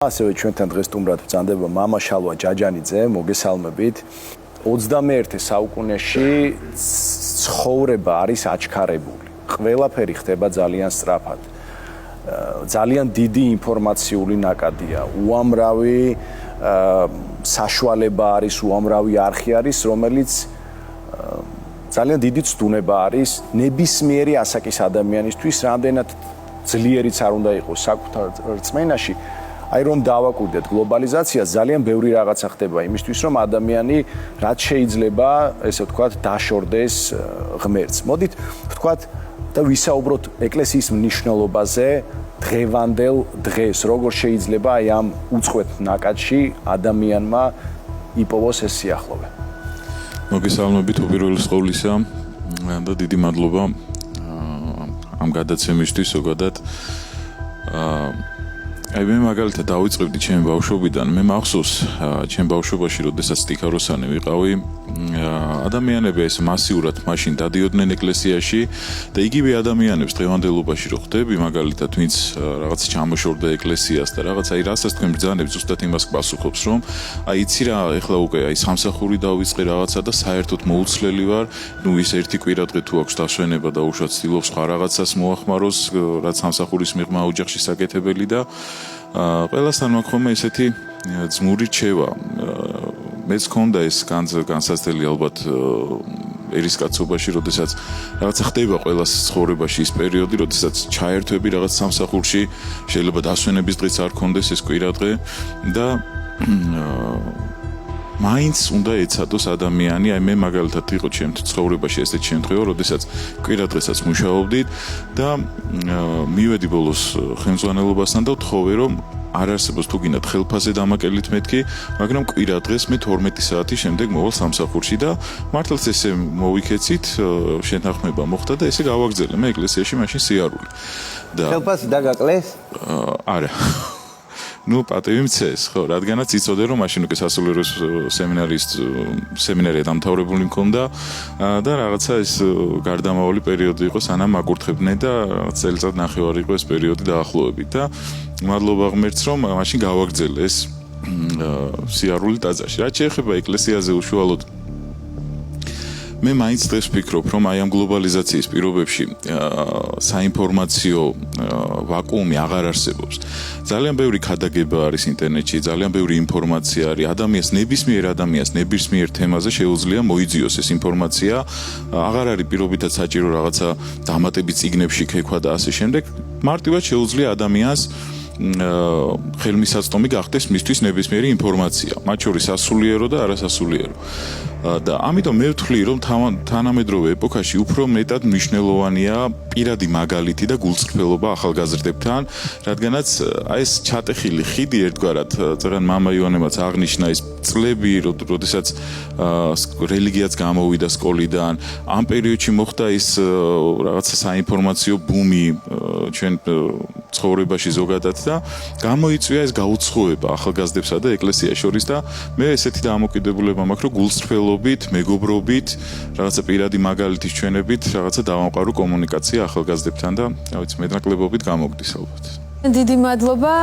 ასევე ჩვენთან დღეს სტუმრად ბრძანდება მამა შალვა ჯაჯანიძე, მოგესალმებით. 21 საუკუნეში ცხოვრება არის აჩქარებული. ყველაფერი ხდება ძალიან სწრაფად. ძალიან დიდი ინფორმაციული ნაკადია. უამრავი საშუალება არის, უამრავი არხი არის, რომელიც ძალიან დიდი ცდუნება არის ნებისმიერი ასაკის ადამიანისთვის, რამდენად ძლიერიც არ უნდა იყოს საკუთარ რწმენაში. აი რომ დავაკვირდეთ გლობალიზაციას, ძალიან ბევრი რაღაცა ხდება იმისთვის, რომ ადამიანი რაც შეიძლება, ესე ვთქვათ, დაშორდეს ღმერთს. მოდით ვთქვათ და ვისაუბროთ ეკლესიის მნიშვნელობაზე დღევანდელ დღეს, როგორ შეიძლება აი ამ უწყვეტ ნაკადში ადამიანმა იპოვოს ეს სიახლოვე. მოგესალმებით უპირველეს ყოვლისა და დიდი მადლობა ამ გადაცემისთვის ზოგადად. აი მე მაგალითად დავიწყებდი ჩემი ბავშვობიდან. მე მახსოვს ჩემ ბავშვობაში, როდესაც ტიქაროსანი ვიყავი, ადამიანები ეს მასიურად მაშინ დადიოდნენ ეკლესიაში და იგივე ადამიანებს დღევანდელობაში რო ხვდები, მაგალითად ვინც რაღაც ჩამოშორდა ეკლესიას და რაღაც აი რასაც თქვენ ბრძანებს ზუსტად იმას გპასუხობს, რომ აი იცი რა, ეხლა უკვე აი სამსახური დავიწყე რაღაცა და საერთოდ მოუცლელი ვარ, ნუ ის ერთი კვირა დღე თუ აქვს დასვენება და უშუალოდ ცდილობს სხვა რაღაცას მოახმაროს, რაც სამსახურის მიღმა ოჯახში საკეთებელი და ყველასთან მაქვს ხოლმე ესეთი ძმური რჩევა. მეც მქონდა ეს განსაცდელი ალბათ ერისკაცობაში, როდესაც რაღაცა ხდება ყველას ცხოვრებაში ის პერიოდი, როდესაც ჩაერთვები რაღაც სამსახურში, შეიძლება დასვენების დღეც არ ქონდეს ეს კვირა დღე და მაინც უნდა ეცადოს ადამიანი, აი მე მაგალითად იყო ჩემ ცხოვრებაში ესეთი შემთხვევა, როდესაც კვირა დღესაც მუშაობდით და მივედი ბოლოს ხელმძღვანელობასთან და ვთხოვე, რომ არ არსებობს თუ გინდათ ხელფასზე დამაკელით მეთქი, მაგრამ კვირა დღეს მე 12 საათის შემდეგ მოვალ სამსახურში და მართლაც ესე მოვიქეცით, შეთანხმება მოხდა და ესე გავაგრძელე მე ეკლესიაში მაშინ სიარული. და ხელფასი დაგაკლეს? არა. ნუ პატივი მცეს, ხო, რადგანაც იცოდე რომ მაშინ უკვე სასულიერო სემინარია დამთავრებული მქონდა და რაღაცა ეს გარდამავალი პერიოდი იყო, სანამ აკურთხებდნენ და წელიწად ნახევარი იყო ეს პერიოდი დაახლოებით და მადლობა ღმერთს რომ მაშინ გავაგრძელე ეს სიარული ტაძარში. რაც შეეხება ეკლესიაზე უშუალოდ მე მაინც დღეს ვფიქრობ, რომ აი ამ გლობალიზაციის პირობებში საინფორმაციო ვაკუუმი აღარ არსებობს. ძალიან ბევრი ქადაგება არის ინტერნეტში, ძალიან ბევრი ინფორმაცია არის. ნებისმიერ ადამიანს ნებისმიერ თემაზე შეუძლია მოიძიოს ეს ინფორმაცია. აღარ არის პირობითად საჭირო რაღაცა დამატებით წიგნებში ქექვა და ასე შემდეგ. მარტივად შეუძლია ადამიანს ხელმისაწვდომი გახდეს მისთვის ნებისმიერი ინფორმაცია, მათ შორის სასულიერო და არასასულიერო. და ამიტომ მე ვთვლი, რომ თანამედროვე ეპოქაში უფრო მეტად მნიშვნელოვანია პირადი მაგალითი და გულწრფელობა ახალგაზრდებთან, რადგანაც აი ეს ჩატეხილი ხიდი ერთგვარად წეგან მამა ივანემაც აღნიშნა ის წლები, როდესაც რელიგიაც გამოვიდა სკოლიდან, ამ პერიოდში მოხდა ის რაღაცა საინფორმაციო ბუმი ჩვენ ცხოვრებაში ზოგადად და გამოიწვია ეს გაუცხოება ახალგაზრდებსა და ეკლესიას შორის და მე ესეთი დამოკიდებულება მაქვს, რომ გულწრფელობით, მეგობრობით, რაღაცა პირადი მაგალითის ჩვენებით, რაღაცა დავამყარო კომუნიკაცია ახალგაზრდებთან და რა ვიცი, მეტნაკლებობით გამოგდის ალბათ. დიდი მადლობა.